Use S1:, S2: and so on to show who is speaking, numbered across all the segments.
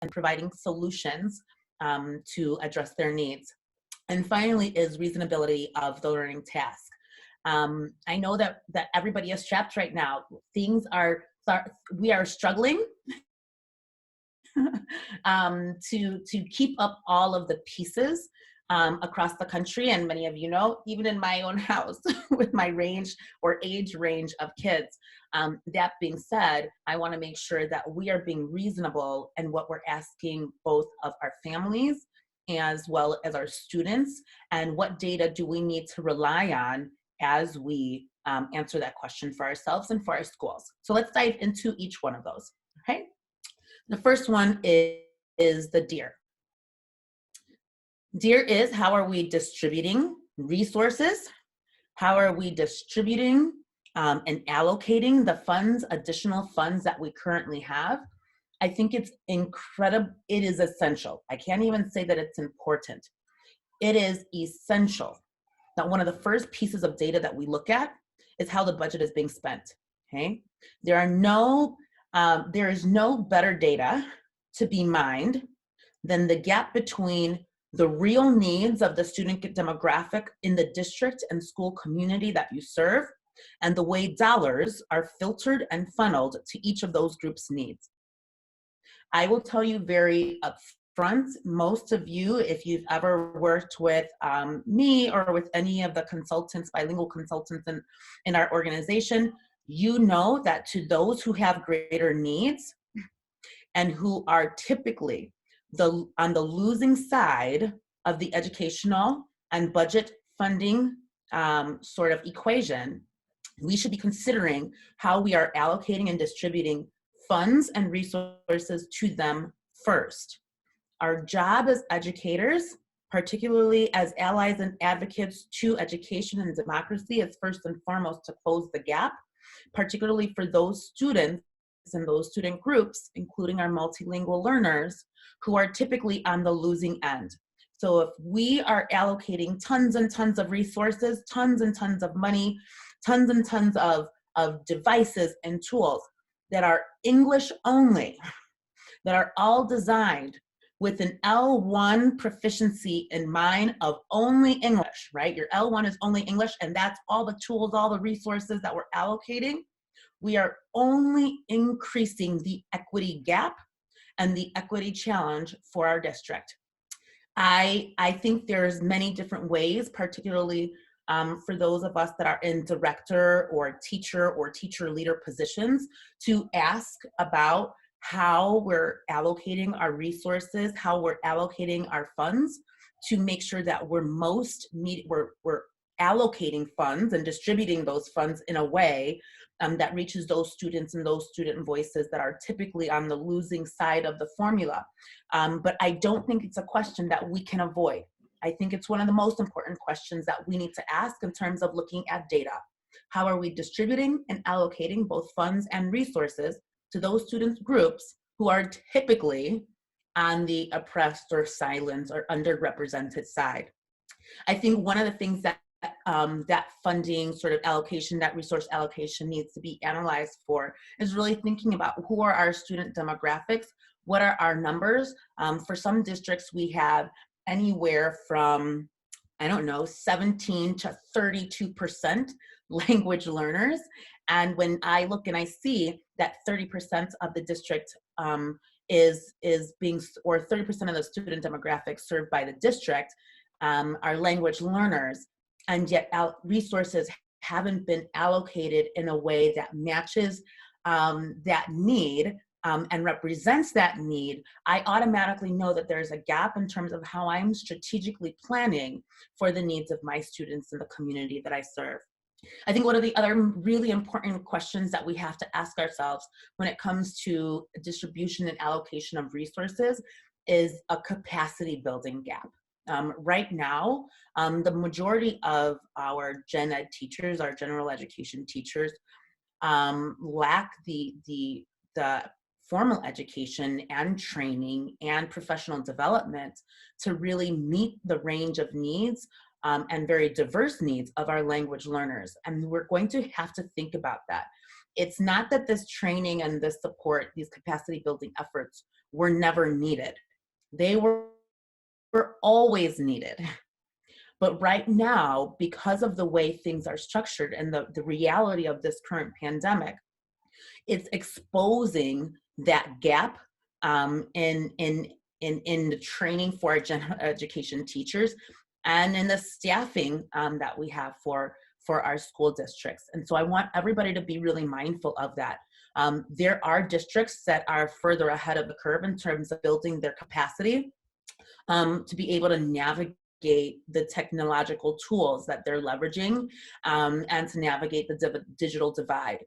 S1: and providing solutions to address their needs. And finally is reasonability of the learning task. I know that everybody is strapped right now. We are struggling to keep up all of the pieces across the country. And many of you know, even in my own house with my range or age range of kids. That being said, I want to make sure that we are being reasonable in what we're asking both of our families as well as our students, and what data do we need to rely on as we answer that question for ourselves and for our schools. So let's dive into each one of those, okay? The first one is the DEAR. DEAR is, how are we distributing resources? How are we distributing and allocating the funds, additional funds that we currently have? I think it's incredible. It is essential. I can't even say that it's important. It is essential that one of the first pieces of data that we look at is how the budget is being spent, okay? There is no better data to be mined than the gap between the real needs of the student demographic in the district and school community that you serve, and the way dollars are filtered and funneled to each of those groups' needs. I will tell you very upfront, most of you, if you've ever worked with me or with any of the consultants, bilingual consultants in our organization, you know that to those who have greater needs and who are typically on the losing side of the educational and budget funding sort of equation, we should be considering how we are allocating and distributing funds and resources to them first. Our job as educators, particularly as allies and advocates to education and democracy, is first and foremost to close the gap, particularly for those students and those student groups, including our multilingual learners, who are typically on the losing end. So if we are allocating tons and tons of resources, tons and tons of money, tons and tons of devices and tools that are English only, that are all designed with an L1 proficiency in mind of only English, right? Your L1 is only English, and that's all the tools, all the resources that we're allocating. We are only increasing the equity gap and the equity challenge for our district. I think there's many different ways, particularly for those of us that are in director or teacher leader positions, to ask about how we're allocating our resources, how we're allocating our funds to make sure that we're allocating funds and distributing those funds in a way that reaches those students and those student voices that are typically on the losing side of the formula. But I don't think it's a question that we can avoid. I think it's one of the most important questions that we need to ask in terms of looking at data. How are we distributing and allocating both funds and resources to those student groups who are typically on the oppressed or silenced or underrepresented side? I think one of the things that that funding sort of allocation, that resource allocation needs to be analyzed for is really thinking about who are our student demographics, what are our numbers. For some districts, we have anywhere from, 17 to 32% language learners. And when I look and I see that 30% of the district is being, or 30% of the student demographics served by the district are language learners, and yet resources haven't been allocated in a way that matches that need and represents that need, I automatically know that there's a gap in terms of how I'm strategically planning for the needs of my students in the community that I serve. I think one of the other really important questions that we have to ask ourselves when it comes to distribution and allocation of resources is a capacity building gap. Right now, the majority of our gen ed teachers, our general education teachers, lack the formal education and training and professional development to really meet the range of needs and very diverse needs of our language learners. And we're going to have to think about that. It's not that this training and this support, these capacity building efforts were never needed. They were always needed. But right now, because of the way things are structured and the reality of this current pandemic, it's exposing that gap in the training for our general education teachers and in the staffing that we have for our school districts. And so I want everybody to be really mindful of that. There are districts that are further ahead of the curve in terms of building their capacity to be able to navigate the technological tools that they're leveraging and to navigate the digital divide.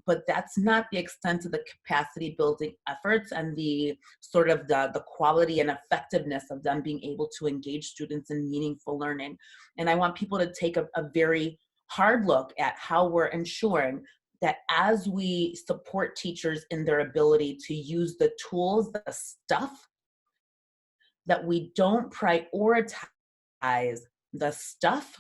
S1: But that's not the extent of the capacity building efforts and the sort of the quality and effectiveness of them being able to engage students in meaningful learning. And I want people to take a very hard look at how we're ensuring that as we support teachers in their ability to use the tools, the stuff, that we don't prioritize the stuff,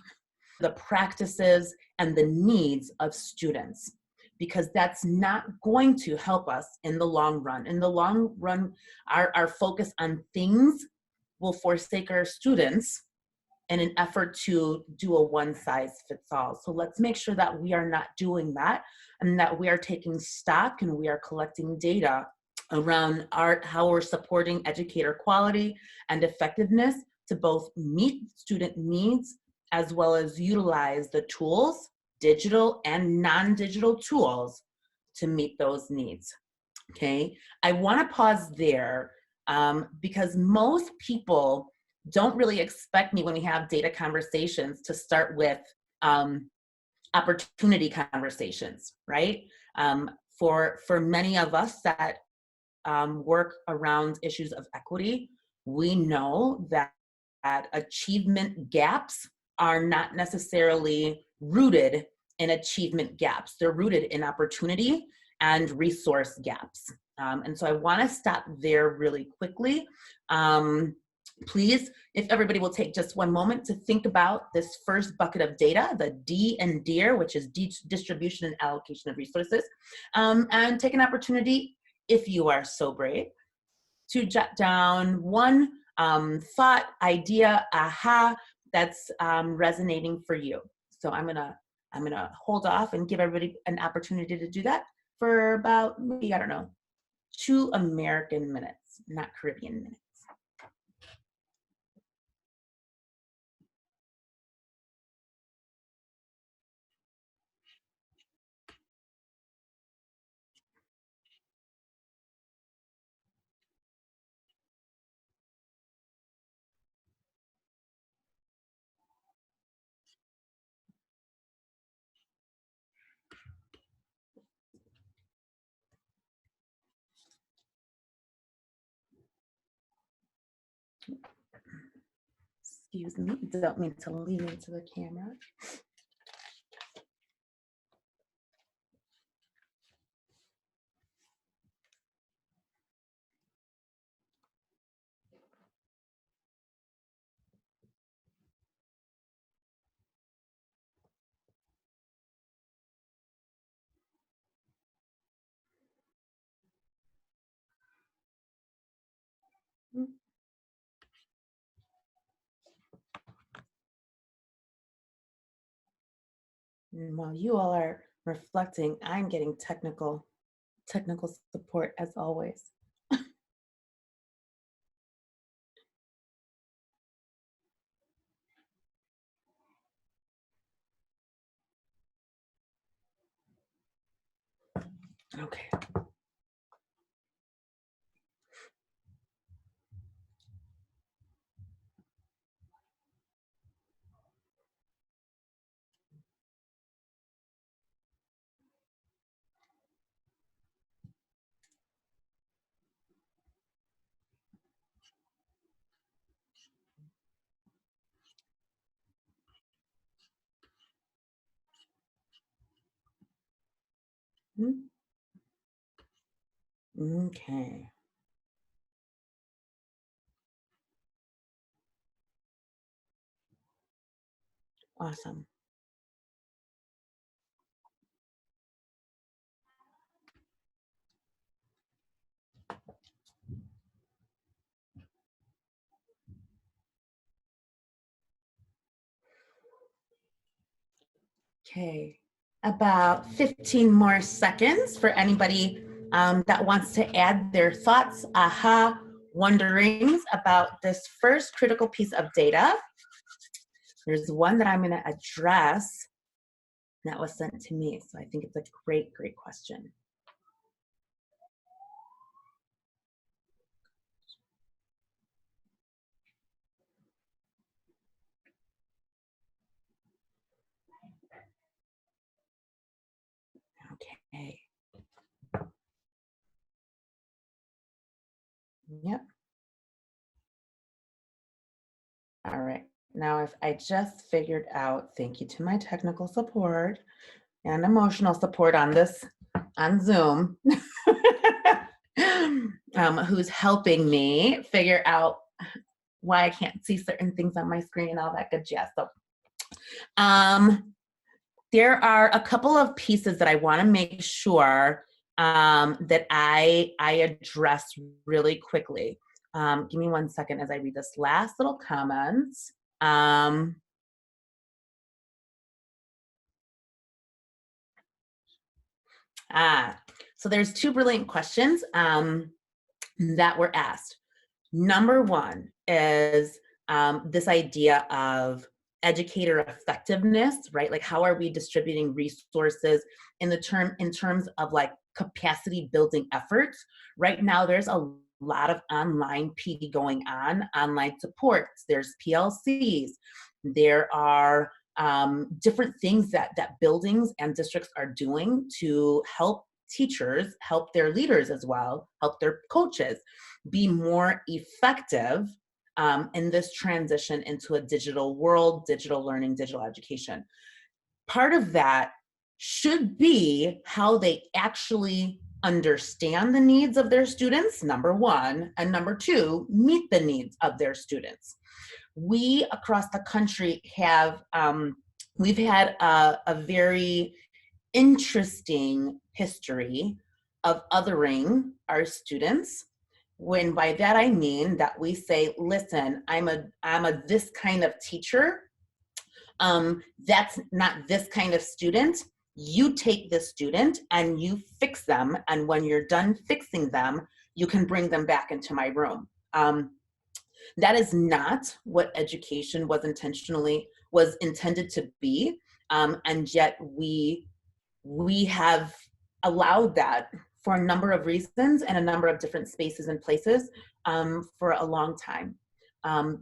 S1: the practices, and the needs of students, because that's not going to help us in the long run. In the long run, our focus on things will forsake our students in an effort to do a one-size-fits-all. So let's make sure that we are not doing that and that we are taking stock and we are collecting data around how we're supporting educator quality and effectiveness to both meet student needs as well as utilize the tools, digital and non-digital tools, to meet those needs. Okay, I want to pause there because most people don't really expect me when we have data conversations to start with opportunity conversations, right? For many of us that work around issues of equity, we know that achievement gaps are not necessarily rooted in achievement gaps. They're rooted in opportunity and resource gaps. And so I want to stop there really quickly. Please, if everybody will take just one moment to think about this first bucket of data, the D and DEAR, which is distribution and allocation of resources, and take an opportunity, if you are so brave, to jot down one thought, idea, aha, that's resonating for you. So I'm gonna hold off and give everybody an opportunity to do that for about maybe, I don't know, 2 American minutes, not Caribbean minutes. Excuse me, don't mean to lean into the camera. And while you all are reflecting, I'm getting technical support as always. Okay. Okay. Awesome. Okay, about 15 more seconds for anybody that wants to add their thoughts, aha, wonderings about this first critical piece of data. There's one that I'm going to address that was sent to me, so I think it's a great, great question. Okay. Yep. All right. Now, if I just figured out, thank you to my technical support and emotional support on this, on Zoom, who's helping me figure out why I can't see certain things on my screen and all that good jazz. So, there are a couple of pieces that I want to make sure that I address really quickly. Give me 1 second as I read this last little comment. So there's 2 brilliant questions that were asked. Number 1 is this idea of educator effectiveness, right? Like, how are we distributing resources in terms of like capacity building efforts? Right now, there's a lot of online PD going on, online supports, there's PLCs, there are different things that buildings and districts are doing to help teachers, help their leaders as well, help their coaches be more effective in this transition into a digital world, digital learning, digital education. Part of that should be how they actually understand the needs of their students, number 1, and number 2, meet the needs of their students. We across the country have, we've had a very interesting history of othering our students. When by that I mean that we say, listen, I'm a this kind of teacher. That's not this kind of student. You take this student and you fix them. And when you're done fixing them, you can bring them back into my room. That is not what education was intended to be. And yet we have allowed that for a number of reasons and a number of different spaces and places for a long time.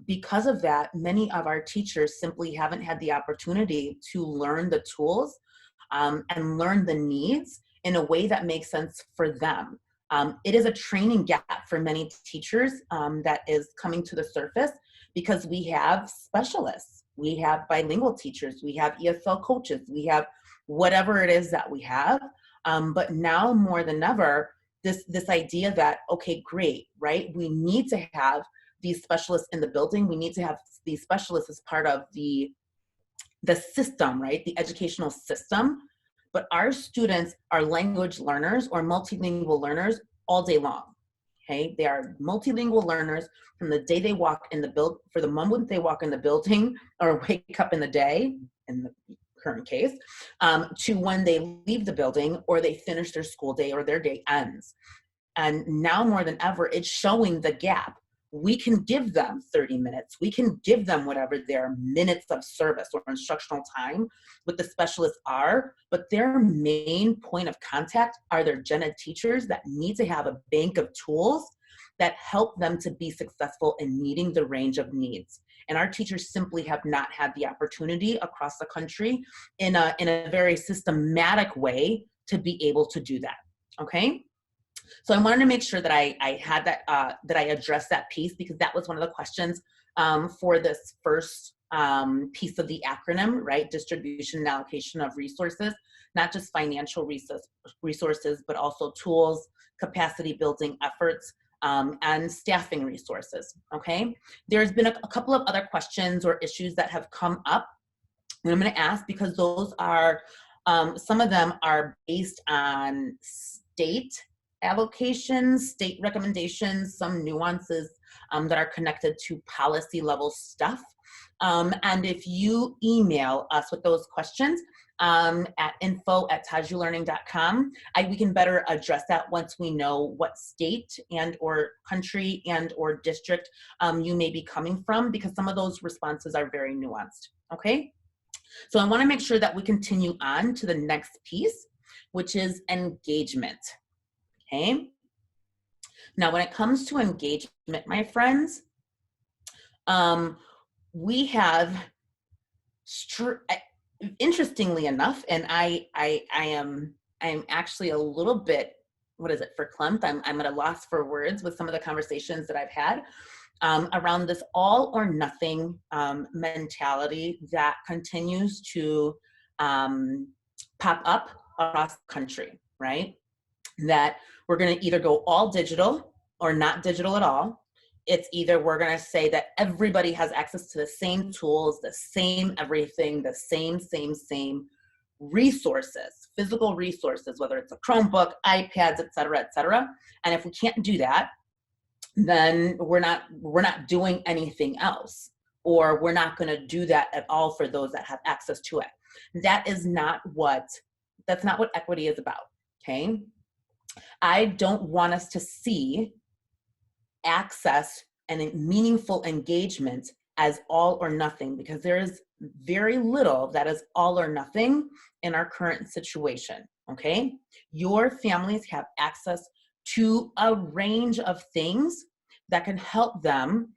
S1: Because of that, many of our teachers simply haven't had the opportunity to learn the tools and learn the needs in a way that makes sense for them. It is a training gap for many teachers that is coming to the surface because we have specialists, we have bilingual teachers, we have ESL coaches, we have whatever it is that we have. But now more than ever, this idea that, okay, great, right? We need to have these specialists in the building. We need to have these specialists as part of the system, right? The educational system. But our students are language learners or multilingual learners all day long. Okay, they are multilingual learners from the day they walk in the for the moment they walk in the building or wake up in the day, in the current case, to when they leave the building or they finish their school day or their day ends. And now more than ever, it's showing the gap. We can give them 30 minutes. We can give them whatever their minutes of service or instructional time with the specialists are, but their main point of contact are their gen ed teachers that need to have a bank of tools that help them to be successful in meeting the range of needs. And our teachers simply have not had the opportunity across the country in a very systematic way to be able to do that, okay? So I wanted to make sure that I had that, that I addressed that piece because that was one of the questions for this first piece of the acronym, right? Distribution and allocation of resources, not just financial resources, but also tools, capacity building efforts, and staffing resources, okay? There's been a couple of other questions or issues that have come up, and I'm gonna ask because those are, some of them are based on state allocations, state recommendations, some nuances that are connected to policy level stuff. And if you email us with those questions, at info@tajulearning.com. We can better address that once we know what state and or country and or district you may be coming from, because some of those responses are very nuanced, okay? So I wanna make sure that we continue on to the next piece, which is engagement, okay? Now, when it comes to engagement, my friends, we have, interestingly enough, and I'm actually a little bit, what is it, verklempt? I'm at a loss for words with some of the conversations that I've had around this all or nothing mentality that continues to pop up across the country, right? That we're going to either go all digital or not digital at all. It's either we're going to say that everybody has access to the same tools, the same everything, the same resources, physical resources, whether it's a Chromebook, iPads, et cetera. And if we can't do that, then we're not doing anything else, or we're not going to do that at all for those that have access to it. That's not what equity is about, okay? I don't want us to see access and meaningful engagement as all or nothing, because there is very little that is all or nothing in our current situation, okay? Your families have access to a range of things that can help them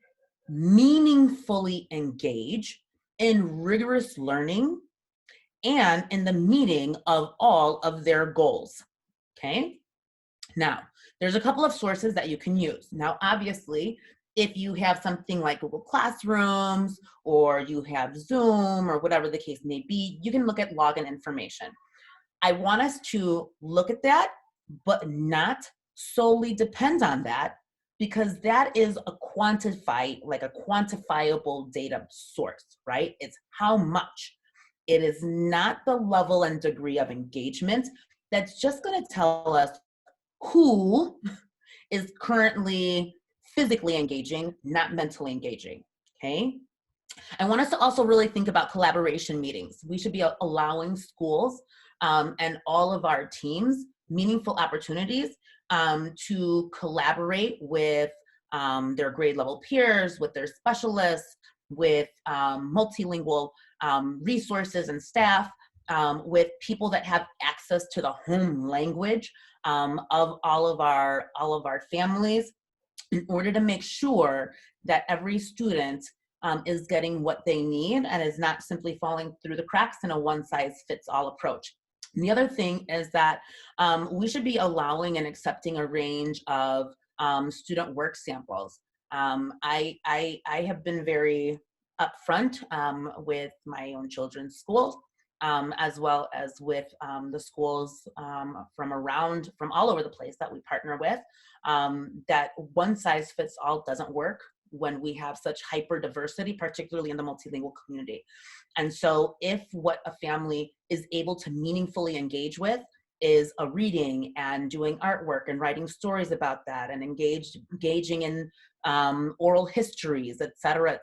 S1: meaningfully engage in rigorous learning and in the meeting of all of their goals, okay? Now, there's a couple of sources that you can use. Now, obviously, if you have something like Google Classrooms or you have Zoom or whatever the case may be, you can look at login information. I want us to look at that, but not solely depend on that, because that is a quantifiable data source, right? It's how much. It is not the level and degree of engagement that's just going to tell us who is currently physically engaging, not mentally engaging, okay? I want us to also really think about collaboration meetings. We should be allowing schools and all of our teams meaningful opportunities to collaborate with their grade level peers, with their specialists, with multilingual resources and staff, with people that have access to the home language of all of our families, in order to make sure that every student is getting what they need and is not simply falling through the cracks in a one-size-fits-all approach. And the other thing is that we should be allowing and accepting a range of student work samples. I have been very upfront with my own children's schools, as well as with the schools from all over the place that we partner with, that one size fits all doesn't work when we have such hyper diversity, particularly in the multilingual community. And so if what a family is able to meaningfully engage with is a reading and doing artwork and writing stories about that and engaging in oral histories, et cetera,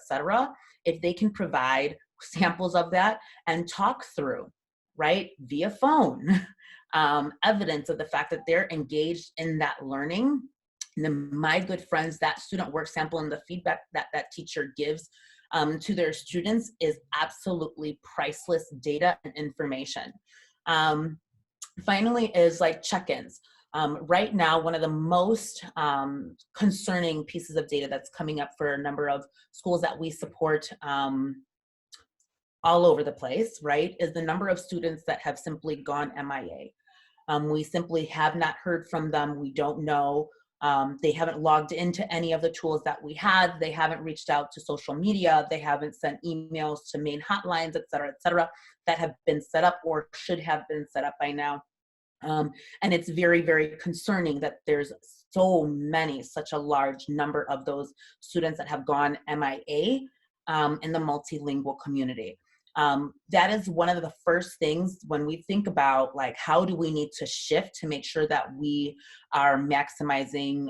S1: if they can provide samples of that and talk through, right, via phone, evidence of the fact that they're engaged in that learning, and then my good friends, that student work sample and the feedback that that teacher gives to their students is absolutely priceless data and information. Finally is like check-ins. Right now, one of the most concerning pieces of data that's coming up for a number of schools that we support all over the place, right, is the number of students that have simply gone MIA. We simply have not heard from them. We don't know. They haven't logged into any of the tools that we had. They haven't reached out to social media. They haven't sent emails to main hotlines, et cetera, that have been set up or should have been set up by now. And it's very, very concerning that there's such a large number of those students that have gone MIA in the multilingual community. That is one of the first things when we think about, like, how do we need to shift to make sure that we are maximizing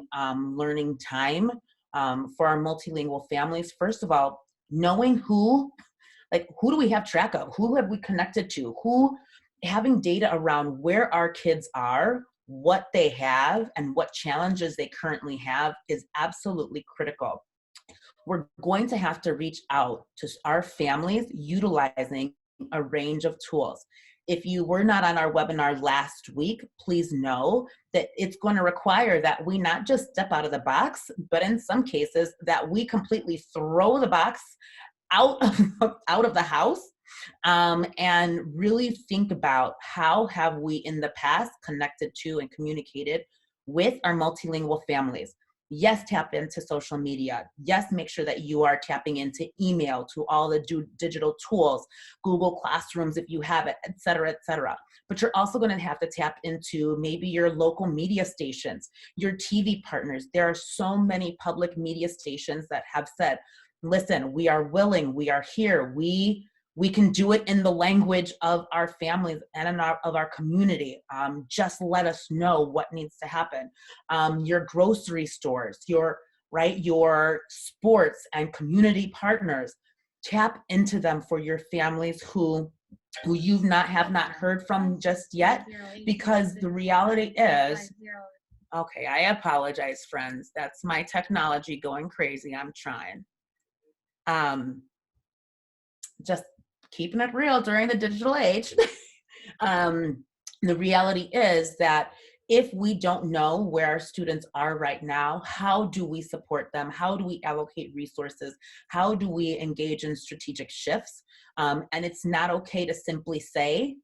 S1: learning time for our multilingual families. First of all, knowing who do we have track of? Who have we connected to? Who having data around where our kids are, what they have, and what challenges they currently have is absolutely critical. We're going to have to reach out to our families utilizing a range of tools. If you were not on our webinar last week, please know that it's going to require that we not just step out of the box, but in some cases that we completely throw the box out of, out of the house, and really think about how have we in the past connected to and communicated with our multilingual families. Yes, tap into social media. Yes, make sure that you are tapping into email, to all the digital tools, Google Classrooms if you have it, et cetera, et cetera. But you're also going to have to tap into maybe your local media stations, your TV partners. There are so many public media stations that have said, listen, we are willing, we are here, we can do it in the language of our families and of our community. Just let us know what needs to happen. Your grocery stores, your sports and community partners, tap into them for your families who you've not have not heard from just yet, because the reality is, okay, I apologize, friends. That's my technology going crazy. I'm trying. Just keeping it real during the digital age. The reality is that if we don't know where our students are right now, how do we support them? How do we allocate resources? How do we engage in strategic shifts? And it's not okay to simply say,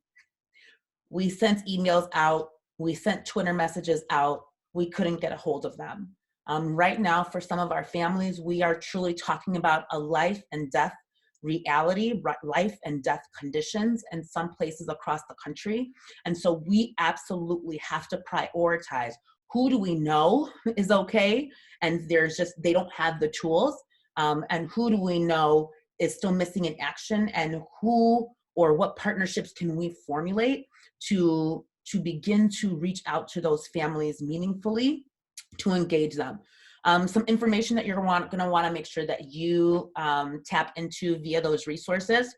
S1: we sent emails out, we sent Twitter messages out, we couldn't get a hold of them. Right now, for some of our families, we are truly talking about a life and death reality, life and death conditions in some places across the country. And so we absolutely have to prioritize who do we know is okay, and they don't have the tools, and who do we know is still missing in action, and who or what partnerships can we formulate to begin to reach out to those families meaningfully, to engage them. Some information that you're going to want to make sure that you tap into via those resources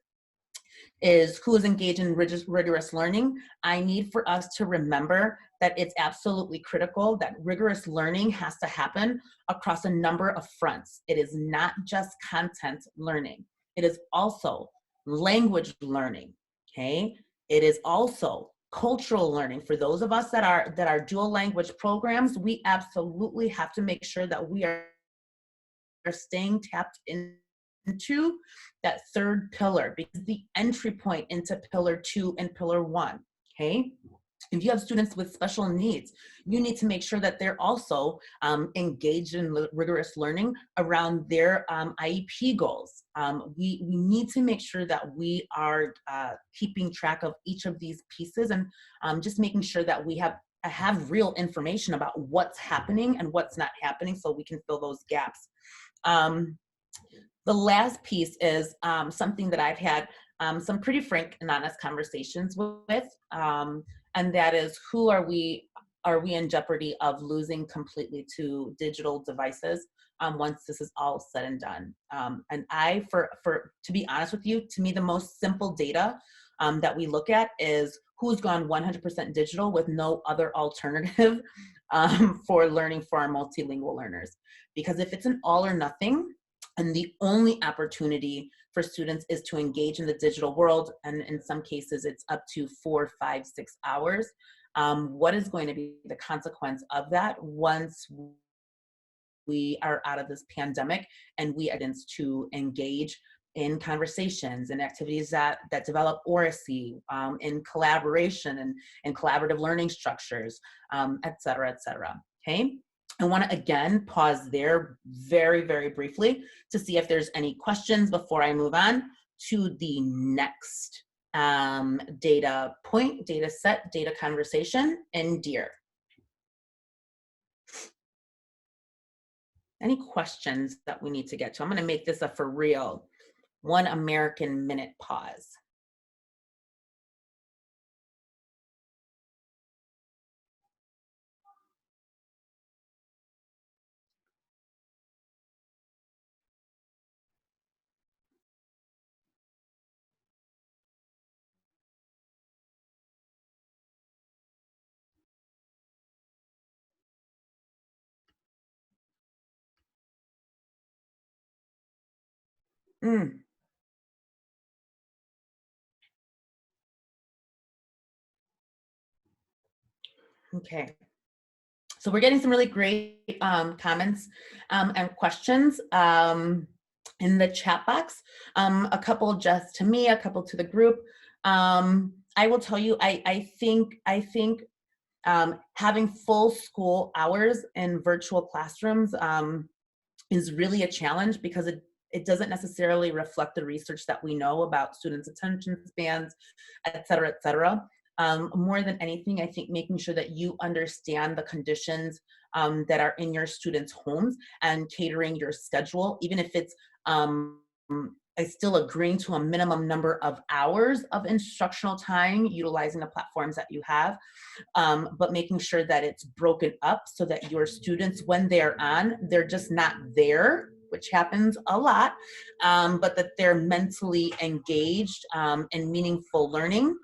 S1: is who is engaged in rigorous learning. I need for us to remember that it's absolutely critical that rigorous learning has to happen across a number of fronts. It is not just content learning. It is also language learning, okay? It is also cultural learning. For those of us that are dual language programs, we absolutely have to make sure that we are staying tapped into that third pillar, because the entry point into pillar 2 and pillar 1, okay? If you have students with special needs, you need to make sure that they're also engaged in rigorous learning around their IEP goals. We need to make sure that we are keeping track of each of these pieces, and just making sure that we have real information about what's happening and what's not happening, so we can fill those gaps. The last piece is something that I've had some pretty frank and honest conversations with, and that is, who are we in jeopardy of losing completely to digital devices once this is all said and done? And to be honest with you, to me, the most simple data that we look at is who's gone 100% digital with no other alternative for learning for our multilingual learners. Because if it's an all or nothing, and the only opportunity for students is to engage in the digital world, and in some cases it's up to 4, 5, 6 hours, what is going to be the consequence of that once we are out of this pandemic and we are to engage in conversations and activities that develop oracy, in collaboration and collaborative learning structures, et cetera, okay? I want to again pause there very, very briefly to see if there's any questions before I move on to the next data point, data set, data conversation in DEAR. Any questions that we need to get to? I'm going to make this a for real 1 American minute pause. Mm, okay. So we're getting some really great comments and questions in the chat box. A couple just to me, a couple to the group. I will tell you, I think having full school hours in virtual classrooms is really a challenge because it doesn't necessarily reflect the research that we know about students' attention spans, et cetera, et cetera. More than anything, I think making sure that you understand the conditions that are in your students' homes and catering your schedule, even if it's still agreeing to a minimum number of hours of instructional time utilizing the platforms that you have, but making sure that it's broken up so that your students, when they're on, they're just not there, which happens a lot, but that they're mentally engaged in meaningful learning,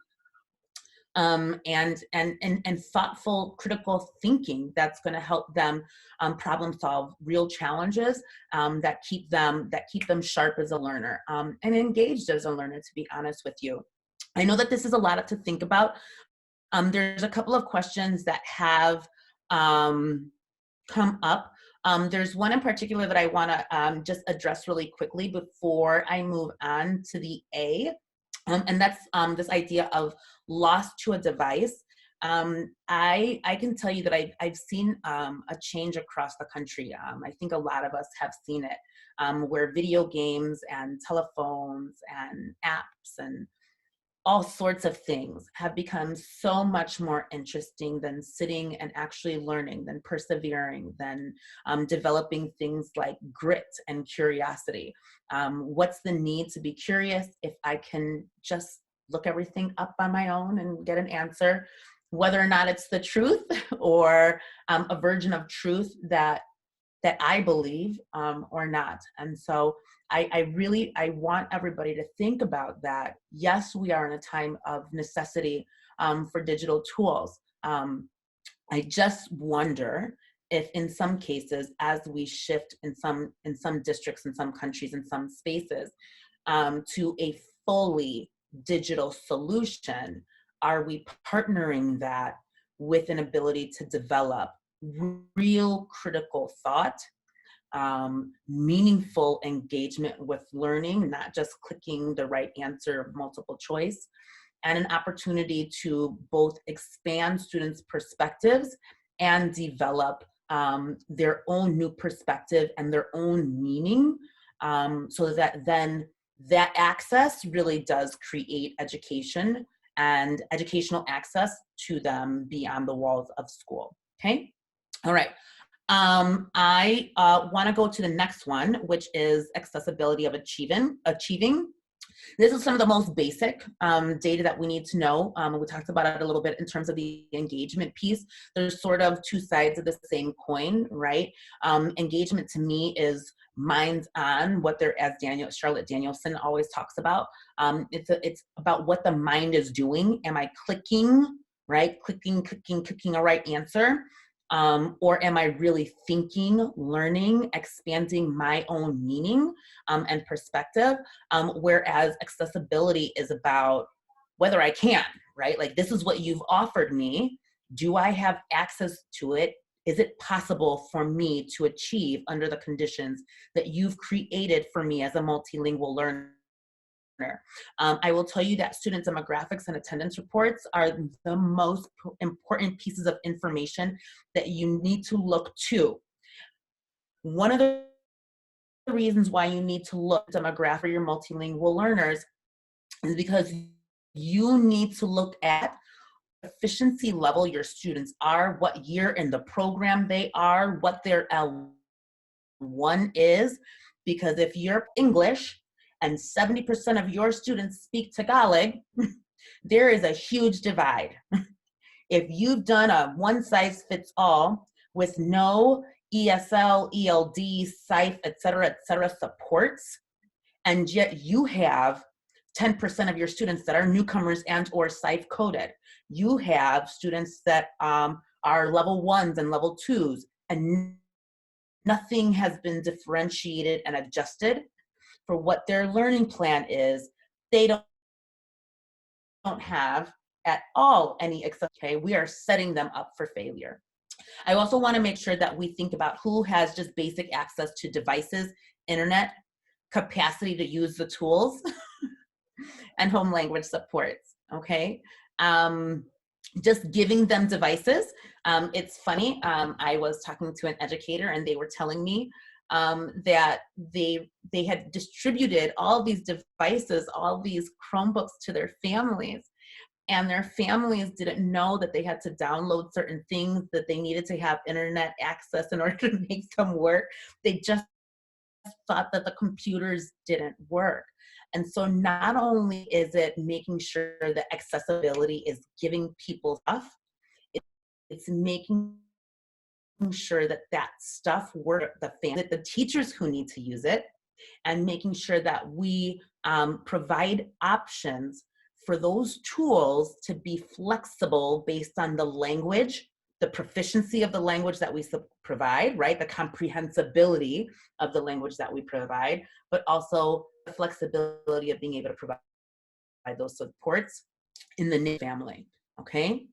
S1: and thoughtful critical thinking that's going to help them problem solve real challenges that keep them sharp as a learner, and engaged as a learner, to be honest with you. I know that this is a lot to think about. There's a couple of questions that have come up. There's one in particular that I want to just address really quickly before I move on to the A. And that's this idea of loss to a device. I can tell you that I've seen a change across the country. I think a lot of us have seen it, where video games and telephones and apps and all sorts of things have become so much more interesting than sitting and actually learning, than persevering, than developing things like grit and curiosity. What's the need to be curious if I can just look everything up on my own and get an answer, whether or not it's the truth or a version of truth that I believe or not. And so I want everybody to think about that. Yes, we are in a time of necessity for digital tools. I just wonder if in some cases, as we shift in some districts, in some countries, in some spaces, to a fully digital solution, are we partnering that with an ability to develop real critical thought, meaningful engagement with learning, not just clicking the right answer of multiple choice, and an opportunity to both expand students' perspectives and develop their own new perspective and their own meaning, so that then that access really does create education and educational access to them beyond the walls of school. Okay? All right. I want to go to the next one, which is accessibility of achieving. This is some of the most basic data that we need to know. We talked about it a little bit in terms of the engagement piece. There's sort of two sides of the same coin, right? Engagement to me is minds on, what they're, as Charlotte Danielson always talks about. It's about what the mind is doing. Am I clicking, right? Clicking a right answer? Or am I really thinking, learning, expanding my own meaning and perspective? Whereas accessibility is about whether I can, right? Like, this is what you've offered me. Do I have access to it? Is it possible for me to achieve under the conditions that you've created for me as a multilingual learner? I will tell you that student demographics and attendance reports are the most important pieces of information that you need to look to. One of the reasons why you need to look at demographics for your multilingual learners is because you need to look at efficiency level your students are, what year in the program they are, what their L1 is, because if you're English and 70% of your students speak Tagalog, there is a huge divide. If you've done a one-size-fits-all with no ESL, ELD, SIFE, et cetera, supports, and yet you have 10% of your students that are newcomers and or SIFE coded. You have students that are level 1s and level 2s, and nothing has been differentiated and adjusted for what their learning plan is, they don't have at all any access. Okay, we are setting them up for failure. I also want to make sure that we think about who has just basic access to devices, internet, capacity to use the tools, and home language supports, okay? Just giving them devices. It's funny, I was talking to an educator and they were telling me that they had distributed all these devices, all these Chromebooks to their families, and their families didn't know that they had to download certain things, that they needed to have internet access in order to make them work. They just thought that the computers didn't work. And so not only is it making sure that accessibility is giving people stuff, it's making sure that that stuff works, the teachers who need to use it, and making sure that we provide options for those tools to be flexible based on the language, the proficiency of the language that we provide, right? The comprehensibility of the language that we provide, but also the flexibility of being able to provide those supports in the family, okay?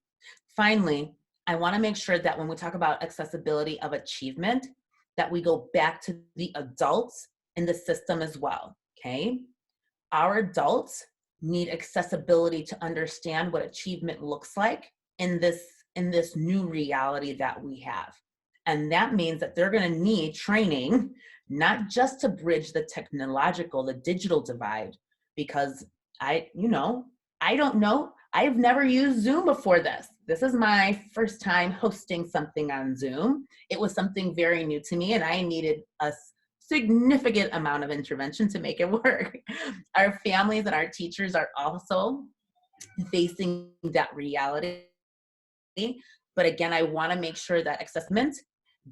S1: Finally, I wanna make sure that when we talk about accessibility of achievement, that we go back to the adults in the system as well, okay? Our adults need accessibility to understand what achievement looks like in this new reality that we have. And that means that they're gonna need training, not just to bridge the technological, the digital divide, because I don't know, I've never used Zoom before this. This is my first time hosting something on Zoom. It was something very new to me and I needed a significant amount of intervention to make it work. Our families and our teachers are also facing that reality. But again, I want to make sure that assessment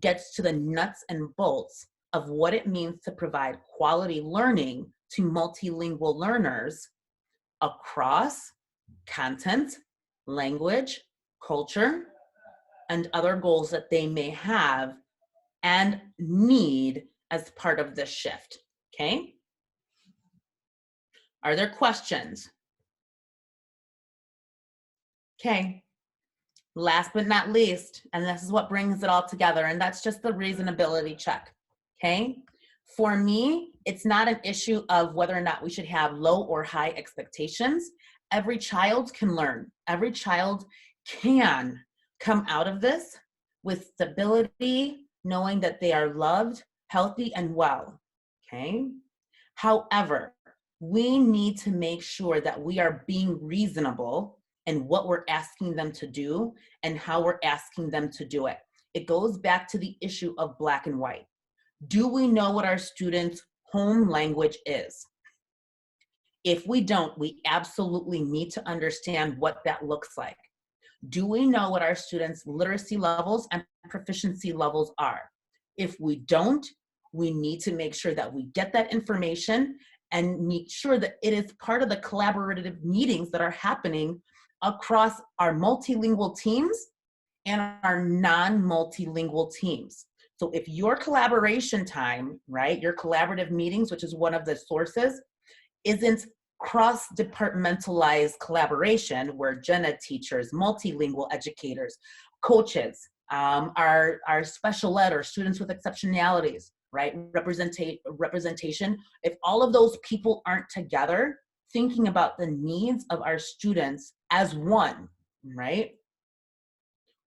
S1: gets to the nuts and bolts of what it means to provide quality learning to multilingual learners across content, language, culture, and other goals that they may have and need as part of this shift, okay? Are there questions? Okay, last but not least, and this is what brings it all together, and that's just the reasonability check, okay? For me, it's not an issue of whether or not we should have low or high expectations. Every child can learn. Every child can come out of this with stability, knowing that they are loved, healthy, and well, okay? However, we need to make sure that we are being reasonable in what we're asking them to do and how we're asking them to do it. It goes back to the issue of black and white. Do we know what our students' home language is? If we don't, we absolutely need to understand what that looks like. Do we know what our students' literacy levels and proficiency levels are? If we don't, we need to make sure that we get that information and make sure that it is part of the collaborative meetings that are happening across our multilingual teams and our non-multilingual teams. So if your collaboration time, right, your collaborative meetings, which is one of the sources, isn't cross-departmentalized collaboration where gen ed teachers, multilingual educators, coaches, our special ed or students with exceptionalities, right, representation, if all of those people aren't together thinking about the needs of our students as one, right,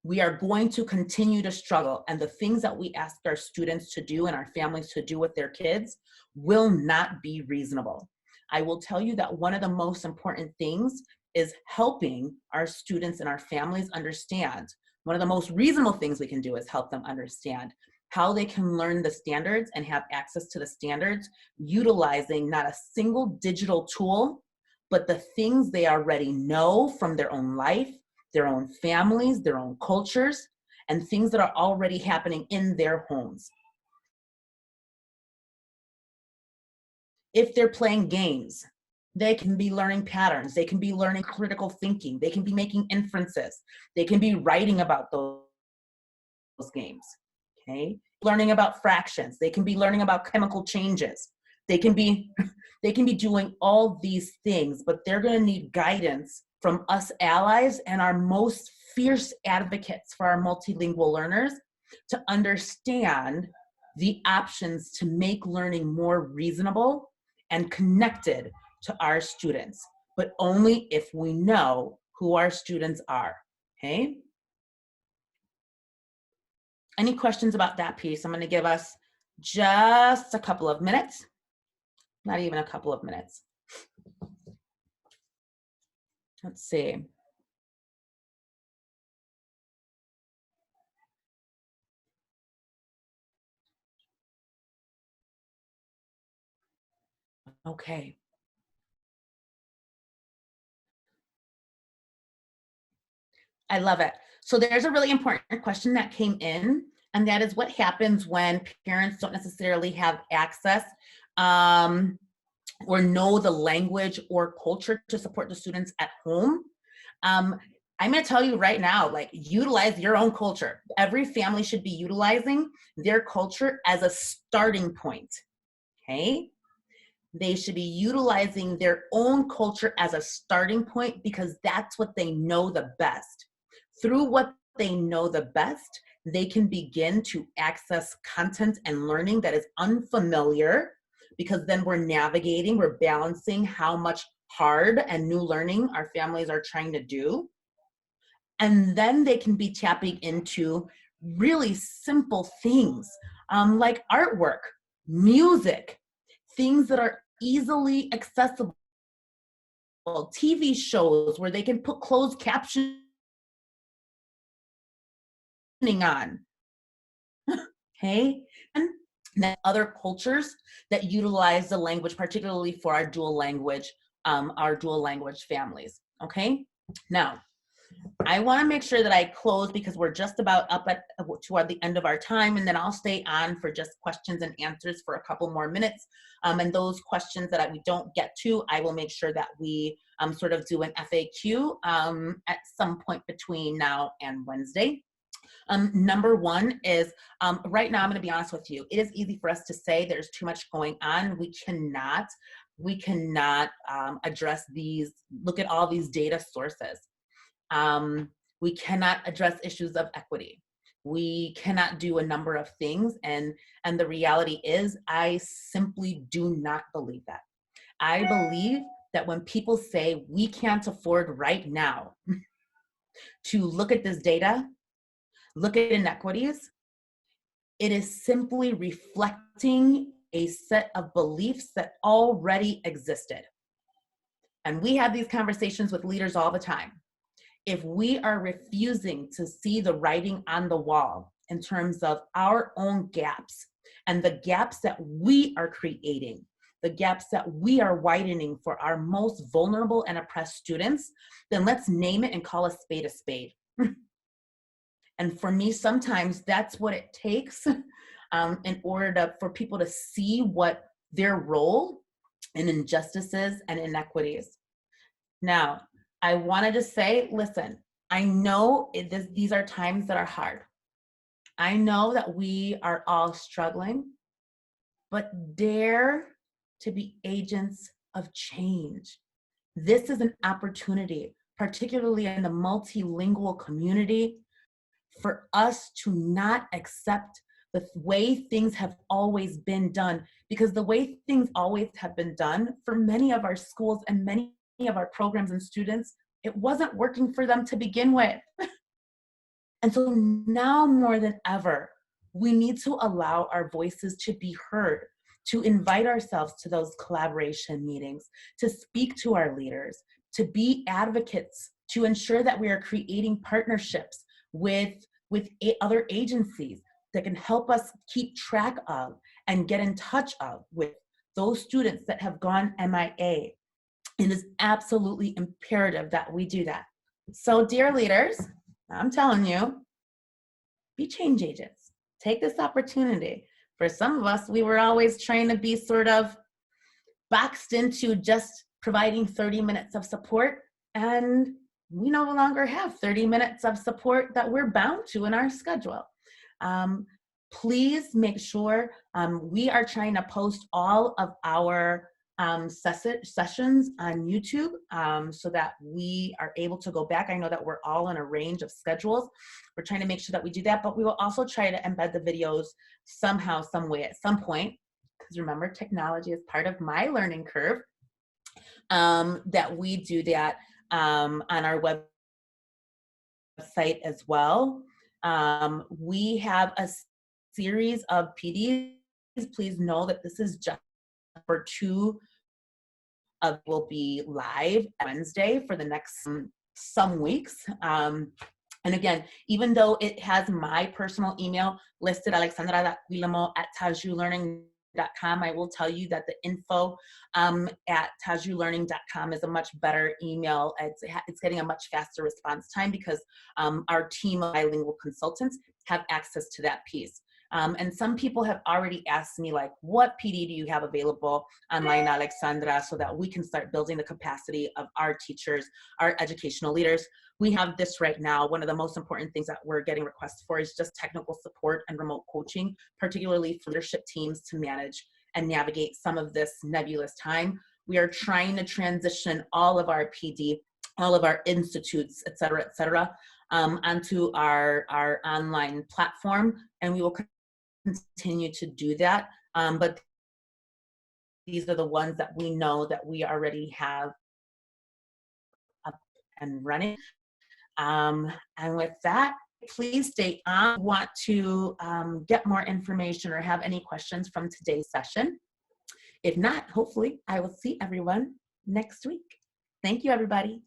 S1: we are going to continue to struggle, and the things that we ask our students to do and our families to do with their kids will not be reasonable. I will tell you that one of the most important things is helping our students and our families understand. One of the most reasonable things we can do is help them understand how they can learn the standards and have access to the standards, utilizing not a single digital tool, but the things they already know from their own life, their own families, their own cultures, and things that are already happening in their homes. If they're playing games, they can be learning patterns, they can be learning critical thinking, they can be making inferences, they can be writing about those games, okay? Learning about fractions, they can be learning about chemical changes, They can be doing all these things, but they're going to need guidance from us allies and our most fierce advocates for our multilingual learners to understand the options to make learning more reasonable and connected to our students, but only if we know who our students are, okay? Any questions about that piece? I'm going to give us just a couple of minutes, not even a couple of minutes. Let's see. Okay. I love it. So there's a really important question that came in, and that is what happens when parents don't necessarily have access or know the language or culture to support the students at home. I'm going to tell you right now, like, utilize your own culture. Every family should be utilizing their culture as a starting point, okay? They should be utilizing their own culture as a starting point because that's what they know the best. Through what they know the best, they can begin to access content and learning that is unfamiliar, because then we're navigating, we're balancing how much hard and new learning our families are trying to do. And then they can be tapping into really simple things like artwork, music, things that are easily accessible, TV shows where they can put closed captioning on, okay? And then other cultures that utilize the language, particularly for our dual language families, okay? Now, I want to make sure that I close because we're just about up toward the end of our time, and then I'll stay on for just questions and answers for a couple more minutes. And those questions that we don't get to, I will make sure that we sort of do an FAQ at some point between now and Wednesday. Number one is, right now, I'm going to be honest with you, it is easy for us to say there's too much going on. We cannot address these, look at all these data sources. We cannot address issues of equity. We cannot do a number of things. And the reality is, I simply do not believe that. I believe that when people say we can't afford right now to look at this data, look at inequities, it is simply reflecting a set of beliefs that already existed. And we have these conversations with leaders all the time. If we are refusing to see the writing on the wall in terms of our own gaps and the gaps that we are creating, the gaps that we are widening for our most vulnerable and oppressed students, then let's name it and call a spade a spade. And for me, sometimes that's what it takes in order for people to see what their role in injustices and inequities. Now, I wanted to say, listen, I know these are times that are hard. I know that we are all struggling, but dare to be agents of change. This is an opportunity, particularly in the multilingual community, for us to not accept the way things have always been done, because the way things always have been done for many of our schools and many of our programs and students, it wasn't working for them to begin with. And so now more than ever, we need to allow our voices to be heard, to invite ourselves to those collaboration meetings, to speak to our leaders, to be advocates, to ensure that we are creating partnerships with other agencies that can help us keep track of and get in touch with those students that have gone MIA. It is absolutely imperative that we do that. So, dear leaders, I'm telling you, be change agents. Take this opportunity. For some of us, we were always trying to be sort of boxed into just providing 30 minutes of support, and we no longer have 30 minutes of support that we're bound to in our schedule. please make sure we are trying to post all of our sessions on YouTube so that we are able to go back. I know that we're all in a range of schedules. We're trying to make sure that we do that, but we will also try to embed the videos somehow, some way at some point, because remember, technology is part of my learning curve, that we do that on our website as well. We have a series of PDs. Please know that this is just for 2 of will be live Wednesday for the next some weeks. And again, even though it has my personal email listed, alexandra.guillermo@tajoulearning.com, I will tell you that the info at tajoulearning.com is a much better email. It's getting a much faster response time because our team of bilingual consultants have access to that piece. And some people have already asked me, like, what PD do you have available online, Alexandra, so that we can start building the capacity of our teachers, our educational leaders. We have this right now. One of the most important things that we're getting requests for is just technical support and remote coaching, particularly for leadership teams to manage and navigate some of this nebulous time. We are trying to transition all of our PD, all of our institutes, et cetera, onto our online platform, and we will continue to do that. But these are the ones that we know that we already have up and running. And with that, please stay on. Want to get more information or have any questions from today's session? If not, hopefully I will see everyone next week. Thank you, everybody.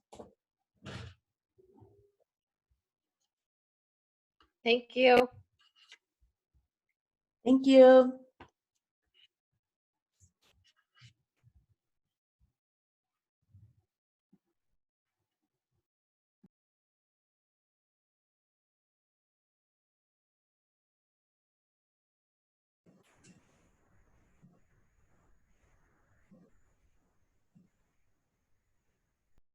S2: Thank you.
S1: Thank you.